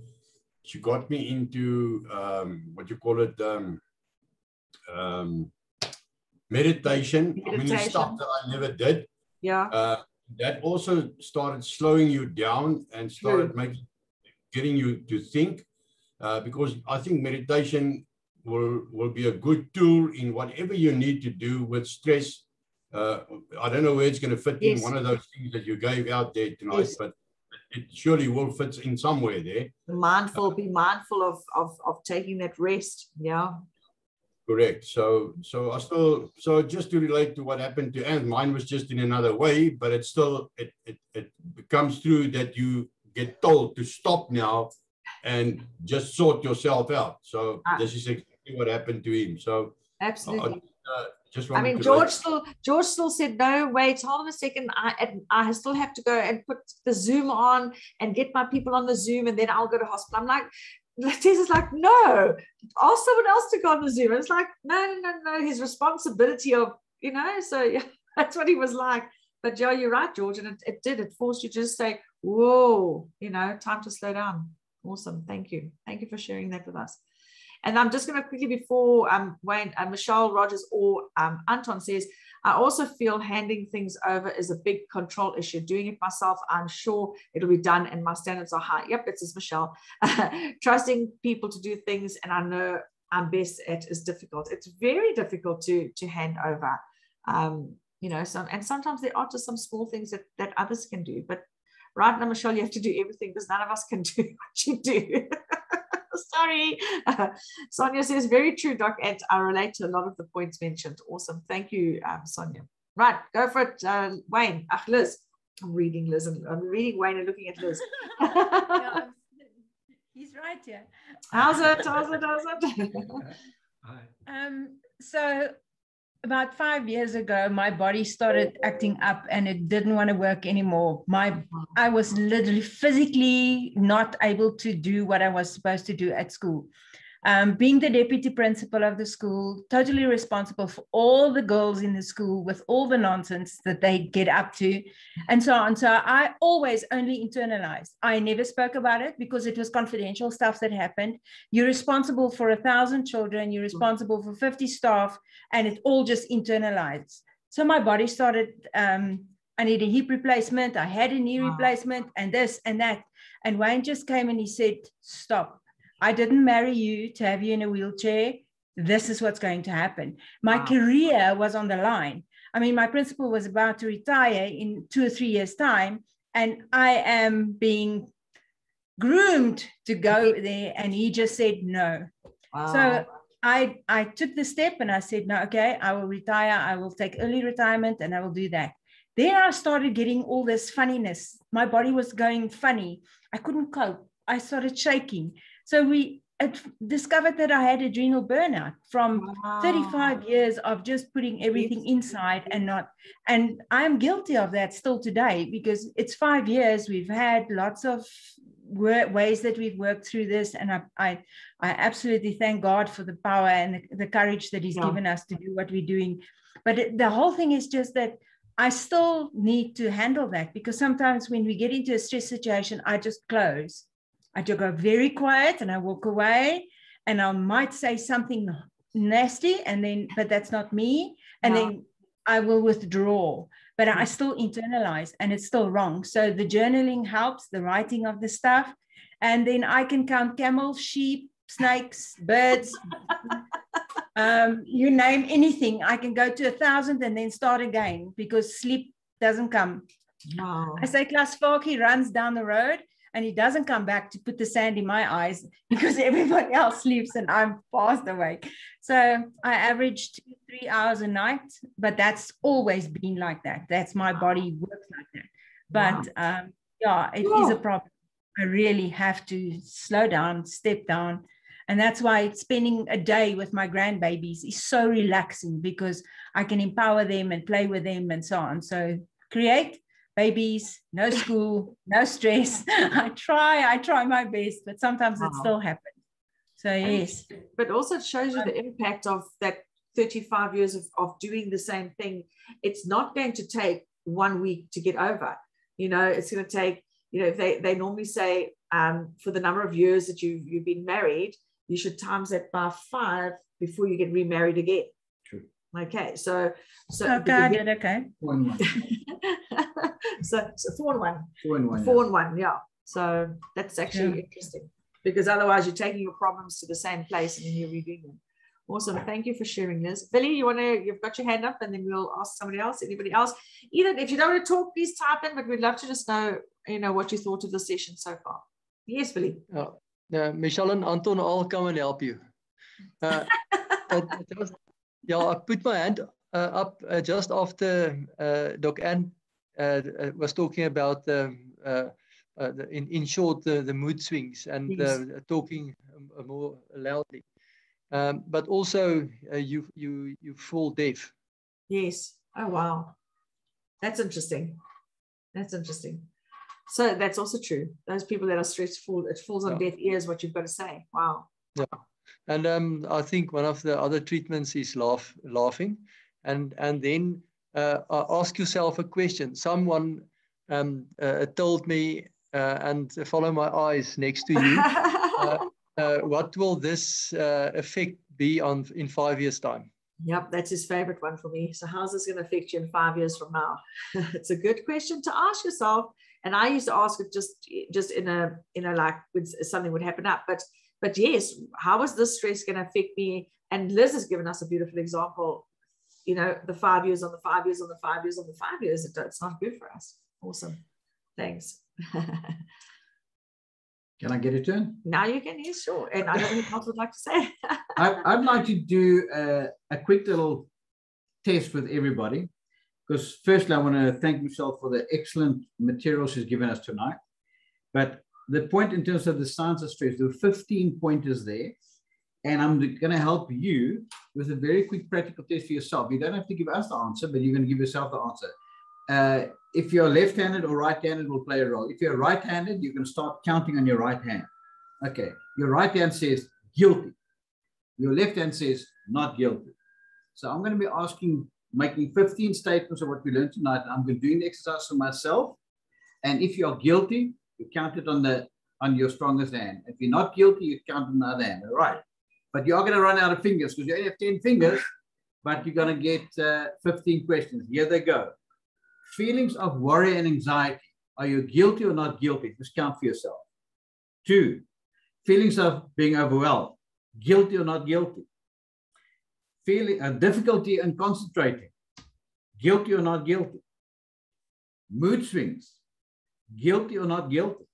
what you call it, meditation. I mean, it's stuff that I never did. Yeah. That also started slowing you down and started getting you to think, because I think meditation will be a good tool in whatever you need to do with stress. I don't know where it's going to fit in one of those things that you gave out there tonight, but it surely will fit in somewhere there. Be mindful of taking that rest. Yeah. Correct. So just to relate to what happened to Anne, mine was just in another way, but it's still, it comes through that you get told to stop now and just sort yourself out. So this is exactly what happened to him. So absolutely. I mean, George still said, no, wait, hold on a second. I still have to go and put the Zoom on and get my people on the Zoom, and then I'll go to hospital. I'm like, Tessa's like, no, ask someone else to go on the Zoom. And it's like, no, his responsibility of, you know, so yeah, that's what he was like. But yeah, you're right, George, and it forced you to just say, whoa, you know, time to slow down. Awesome. Thank you for sharing that with us. And I'm just going to quickly, before Wayne, Michelle Rogers or Anton says, I also feel handing things over is a big control issue. Doing it myself, I'm sure it'll be done and my standards are high. Yep, it's Michelle. Trusting people to do things, and I know I'm best at, is difficult. It's very difficult to hand over. You know, and sometimes there are just some small things that others can do. But right now, Michelle, you have to do everything because none of us can do what you do. Sorry. Sonia says, very true, Doc, and I relate to a lot of the points mentioned. Awesome. Thank you, Sonia. Right, go for it, Wayne. Liz. I'm reading Liz, and I'm reading Wayne and looking at Liz. Yeah, he's right here. How's it? So about 5 years ago, my body started acting up and it didn't want to work anymore. I was literally physically not able to do what I was supposed to do at school. Being the deputy principal of the school, totally responsible for all the girls in the school with all the nonsense that they get up to and so on. So I always only internalized. I never spoke about it because it was confidential stuff that happened. You're responsible for 1,000 children, you're responsible for 50 staff, and it all just internalized. So my body started, I need a hip replacement, I had a knee replacement, and this and that. And Wayne just came and he said, stop. I didn't marry you to have you in a wheelchair. This is what's going to happen. My career was on the line. I mean, my principal was about to retire in 2 or 3 years' time, and I am being groomed to go there, and he just said no. So I took the step and I said, no, okay, I will retire. I will take early retirement and I will do that. Then I started getting all this funniness. My body was going funny. I couldn't cope. I started shaking. So we discovered that I had adrenal burnout from 35 years of just putting everything inside and I'm guilty of that still today, because it's 5 years. We've had lots of ways that we've worked through this. And I absolutely thank God for the power and the courage that he's given us to do what we're doing. But the whole thing is just that I still need to handle that, because sometimes when we get into a stress situation, I just close. I just go very quiet and I walk away, and I might say something nasty, and then, but that's not me. And then I will withdraw, but I still internalize, and it's still wrong. So the journaling helps, the writing of the stuff. And then I can count camels, sheep, snakes, birds, you name anything. I can go to 1,000 and then start again, because sleep doesn't come. Wow. I say Klaas Farkie runs down the road and he doesn't come back to put the sand in my eyes, because everybody else sleeps and I'm fast awake. So I average 2-3 hours a night, but that's always been like that. That's my body works like that. But yeah, it is a problem. I really have to slow down, step down. And that's why spending a day with my grandbabies is so relaxing, because I can empower them and play with them and so on. So create babies, no school, no stress. I try my best, but sometimes it still happens. So yes. But also it shows you the impact of that 35 years of doing the same thing. It's not going to take 1 week to get over. You know, it's going to take, you know, they normally say for the number of years that you've been married, you should times that by 5 before you get remarried again. True. Okay, so okay, I did okay. 4 and 1. so 4 and 1. 4 and 1. 4 and 1, yeah. So that's actually interesting, because otherwise you're taking your problems to the same place and then you're redoing them. Awesome. Thank you for sharing this. Billy, you've got your hand up, and then we'll ask somebody else, anybody else. Either if you don't want to talk, please type in, but we'd love to just know, you know, what you thought of the session so far. Yes, Billy. Michelle and Anton all come and help you. I put my hand up just after Doc Ann was talking about in short the mood swings and talking more loudly, but also you fall deaf. Yes. Oh wow, that's interesting. That's interesting. So that's also true. Those people that are stressful, it falls on deaf ears what you've got to say. Wow. Yeah. And I think one of the other treatments is laughing, and then ask yourself a question. Someone told me, and follow my eyes next to you. What will this effect be in 5 years' time? Yep, that's his favorite one for me. So how's this going to affect you in 5 years from now? It's a good question to ask yourself. And I used to ask it just in a like when something would happen up. But yes, how is this stress going to affect me? And Liz has given us a beautiful example. You know, the 5 years on the 5 years on the 5 years on the 5 years. It's not good for us. Awesome. Thanks. Can I get a turn? Now you can, yes, sure. And I don't know what else would like to say. I'd like to do a quick little test with everybody, because firstly, I want to thank Michelle for the excellent material she's given us tonight. But the point in terms of the science of stress, there are 15 pointers there, and I'm going to help you with a very quick practical test for yourself. You don't have to give us the answer, but you're going to give yourself the answer. If you're left-handed or right-handed, will play a role. If you're right-handed, you can start counting on your right hand. Okay, your right hand says guilty. Your left hand says not guilty. So I'm going to be making 15 statements of what we learned tonight. I'm going to do the exercise for myself. And if you're guilty, you count it on your strongest hand. If you're not guilty, you count on the other hand. All right. But you are going to run out of fingers, because you only have 10 fingers, but you're going to get 15 questions. Here they go. Feelings of worry and anxiety. Are you guilty or not guilty? Just count for yourself. 2, feelings of being overwhelmed. Guilty or not guilty? Difficulty in concentrating. Guilty or not guilty? Mood swings. Guilty or not guilty?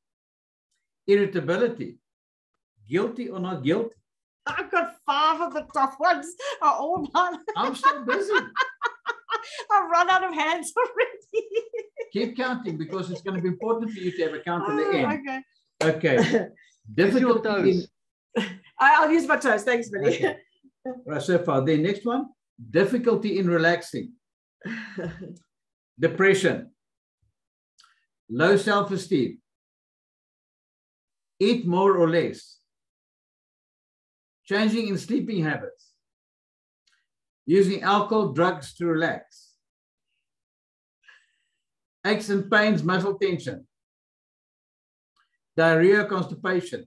Irritability. Guilty or not guilty? I've got 5 of the tough ones are all done. I'm so busy. I've run out of hands already. Keep counting, because it's going to be important for you to have a count at the end. Okay. Okay. Difficulty. I'll use my toes. Thanks, Billy. Okay. Right, so far. The next one, difficulty in relaxing. Depression. Low self-esteem. Eat more or less. Changing in sleeping habits. Using alcohol, drugs to relax. aches and pains, muscle tension, diarrhea, constipation,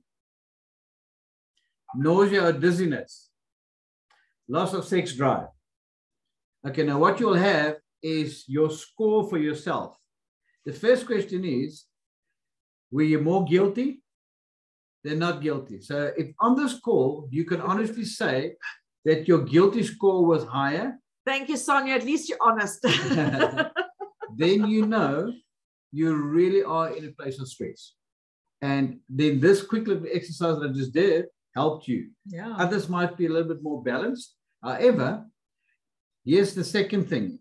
nausea or dizziness, loss of sex drive. Okay, now what you'll have is your score for yourself. The first question is, were you more guilty than not guilty? So if on this call, you can honestly say that your guilty score was higher. Thank you, Sonia. At least you're honest. Then you know you really are in a place of stress. And then this quick little exercise that I just did helped you. Yeah. Others might be a little bit more balanced. However, here's the second thing.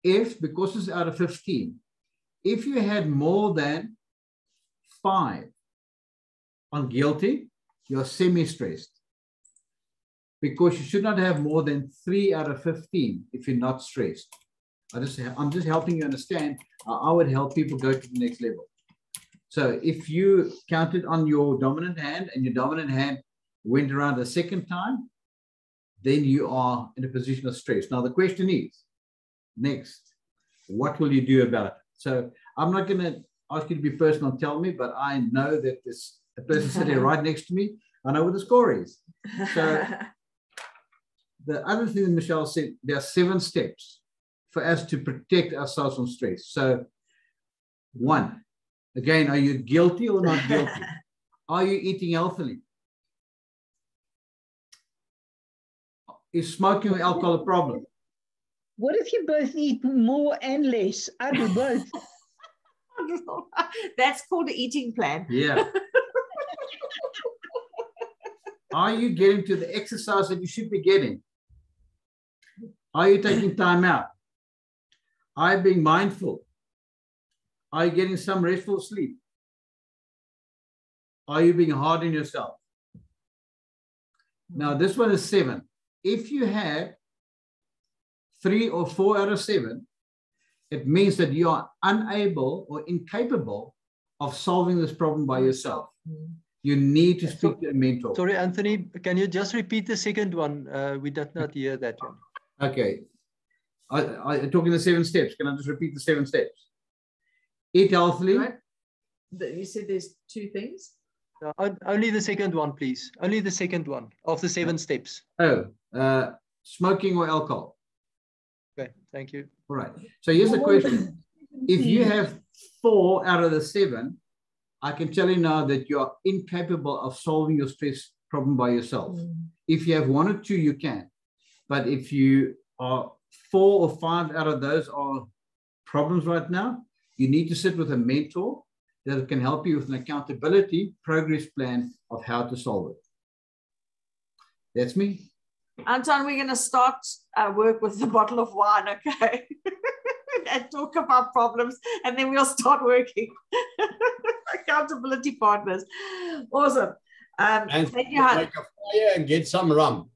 If, because it's out of 15, if you had more than 5 on guilty, you're semi-stressed. Because you should not have more than 3 out of 15 if you're not stressed. I'm just helping you understand how I would help people go to the next level. So if you counted on your dominant hand and your dominant hand went around a second time, then you are in a position of stress. Now the question is, next, what will you do about it? So I'm not going to ask you to be personal and tell me, but I know that there's a person sitting right next to me. I know what the score is. So the other thing that Michelle said, there are 7 steps for us to protect ourselves from stress. So 1, again, are you guilty or not guilty? Are you eating healthily? Is smoking or alcohol a problem? What if you both eat more and less? I do both. That's called an eating plan. Yeah. Are you getting to the exercise that you should be getting? Are you taking time out? Are you being mindful? Are you getting some restful sleep? Are you being hard on yourself? Now, this one is 7. If you have 3 or 4 out of 7, it means that you are unable or incapable of solving this problem by yourself. You need to speak to a mentor. Sorry, Anthony, can you just repeat the second one? We did not hear that one. Okay. I'm talking the 7 steps. Can I just repeat the 7 steps? Eat healthily. Right. You said there's 2 things? Only the second one, please. Only the second one of the 7 steps. Oh, smoking or alcohol. Okay, thank you. All right. So here's the question. If you have 4 out of the 7, I can tell you now that you are incapable of solving your stress problem by yourself. If you have 1 or 2, you can. But if you are 4 or 5 out of those are problems right now, you need to sit with a mentor that can help you with an accountability progress plan of how to solve it. That's me. Anton, we're going to start work with a bottle of wine, okay? And talk about problems, and then we'll start working. Accountability partners. Awesome. And thank you, make a fire and get some rum.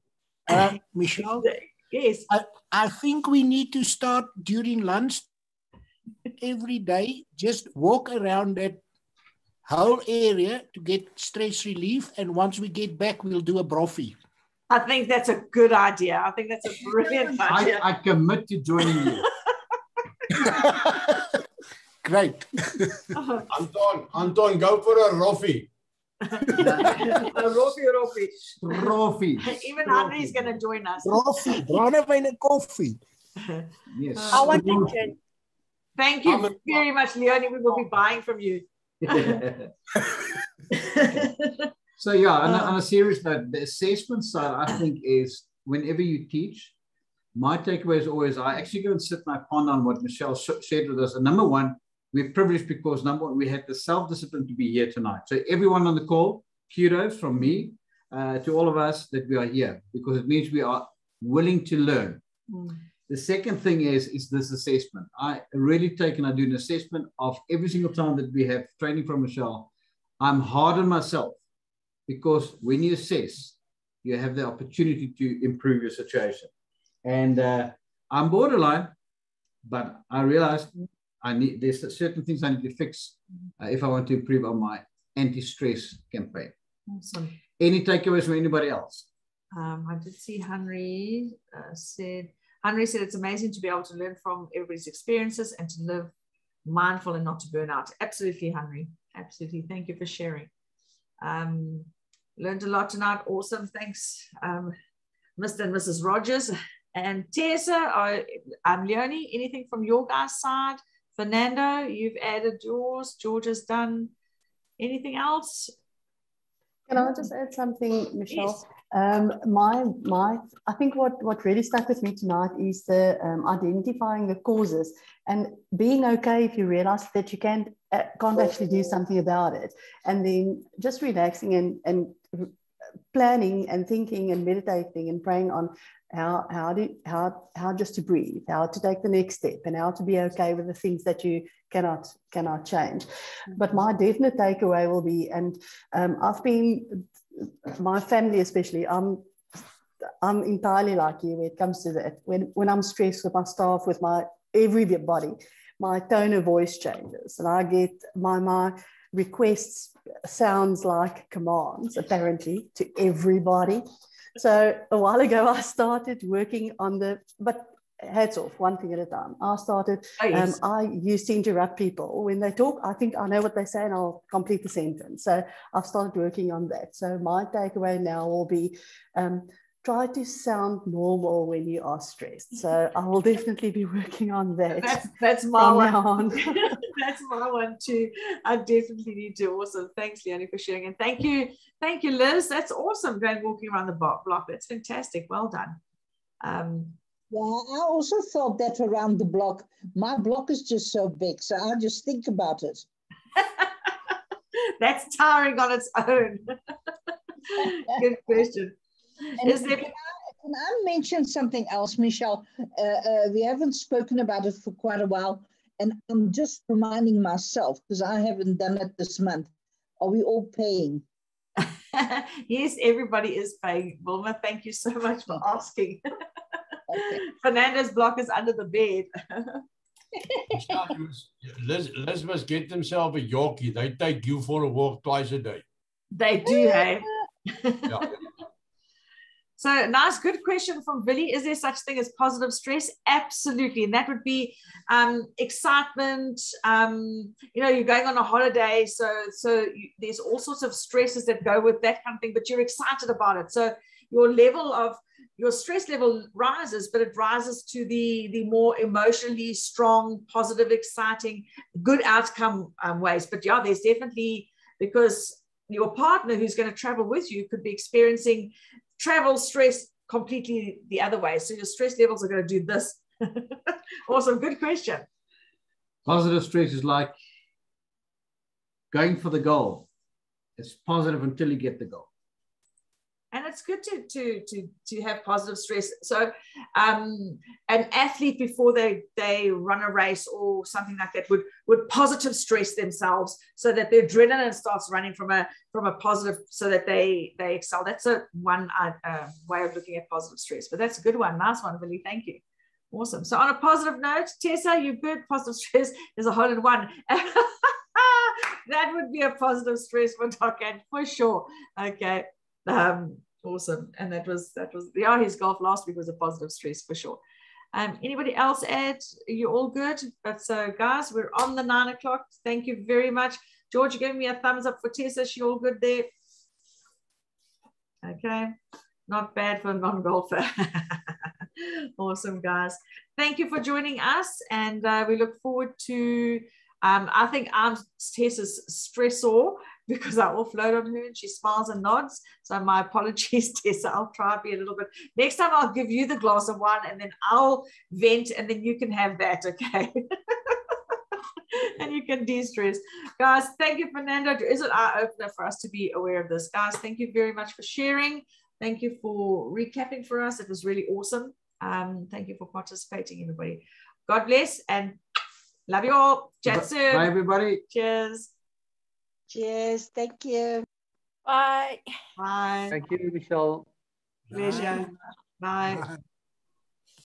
Michelle? Yes. I think we need to start during lunch every day, just walk around that whole area to get stress relief. And once we get back, we'll do a brophy. I think that's a good idea. I think that's a brilliant idea. I commit to joining you. Great. Anton, go for a roffie. Trophy. Even Henry's going to join us. Roffie, brandewyn and coffee. Yes. I want to join. Thank you very much, Leonie. We will be buying from you. So yeah, on a serious note, the assessment side, I think, is whenever you teach, my takeaway is always, I actually go and sit and I ponder on what Michelle shared with us. And number 1, we're privileged because number 1, we had the self-discipline to be here tonight. So everyone on the call, kudos from me to all of us that we are here, because it means we are willing to learn. The second thing is this assessment. I really take and I do an assessment of every single time that we have training from Michelle. I'm hard on myself, because when you assess, you have the opportunity to improve your situation. And I'm borderline, but I realized there's certain things I need to fix if I want to improve on my anti-stress campaign. Awesome. Any takeaways from anybody else? I did see Henry said it's amazing to be able to learn from everybody's experiences and to live mindful and not to burn out. Absolutely, Henry. Absolutely. Thank you for sharing. Learned a lot tonight. Awesome. Thanks, Mr. and Mrs. Rogers. And Tessa, Leonie, anything from your guys' side? Fernando, you've added yours. George has done. Anything else? Can I just add something, Michelle? Yes. I think what really stuck with me tonight is the identifying the causes and being okay if you realize that you can't actually do something about it, and then just relaxing and planning and thinking and meditating and praying on how just to breathe, how to take the next step, and how to be okay with the things that you cannot change. But my definite takeaway will be, and I've been, my family especially, I'm entirely like you when it comes to that. When I'm stressed with my staff, with my everybody, my tone of voice changes, and I get my requests sounds like commands apparently to everybody. So a while ago I started working on but hats off, one thing at a time. I started, I used to interrupt people when they talk. I think I know what they say and I'll complete the sentence. So I've started working on that. So my takeaway now will be, try to sound normal when you are stressed. So I will definitely be working on that. That's my one. That's my one too. I definitely need to. Awesome. Thanks, Leonie, for sharing. And thank you, Liz. That's awesome. Going walking around the block. That's fantastic. Well done. Yeah, I also thought that around the block. My block is just so big, so I just think about it. That's tiring on its own. Good question. Can I mention something else, Michelle? We haven't spoken about it for quite a while, and I'm just reminding myself, because I haven't done it this month. Are we all paying? Yes, everybody is paying. Wilma, thank you so much for asking. Okay. Fernando's block is under the bed. Liz must get themselves a Yorkie. They take you for a walk twice a day. They do, hey? Yeah. So nice, good question from Billy. Is there such thing as positive stress? Absolutely. And that would be excitement. You're going on a holiday. So there's all sorts of stresses that go with that kind of thing, but you're excited about it. So your stress level rises, but it rises to the more emotionally strong, positive, exciting, good outcome ways. But yeah, there's definitely, because your partner who's going to travel with you could be experiencing travel stress completely the other way. So your stress levels are going to do this. Awesome. Good question. Positive stress is like going for the goal. It's positive until you get the goal. And it's good to have positive stress. So an athlete, before they run a race or something like that, would positive stress themselves so that their adrenaline starts running from a positive, so that they excel. That's one way of looking at positive stress. But that's a good one. Nice one, Billy. Thank you. Awesome. So on a positive note, Tessa, you good? Positive stress is a hole in one. That would be a positive stress for Docan for sure. Okay. Awesome. And that was his golf last week was a positive stress for sure. Anybody else add? You all good? But so guys, we're on the 9 o'clock. Thank you very much. George, you gave me a thumbs up for Tessa. She all good there? Okay. Not bad for a non-golfer. Awesome, guys. Thank you for joining us. And we look forward to, I think I'm Tessa's stressor, because I offload on her and she smiles and nods. So my apologies, Tessa. I'll try and be a little bit. Next time I'll give you the glass of wine and then I'll vent and then you can have that, okay? And you can de-stress. Guys, thank you, Fernando. Is an eye-opener for us to be aware of this. Guys, thank you very much for sharing. Thank you for recapping for us. It was really awesome. Thank you for participating, everybody. God bless and love you all. Chat soon. Bye, everybody. Cheers. Cheers. Thank you. Bye. Bye. Thank you, Michelle. Pleasure. Bye. Bye.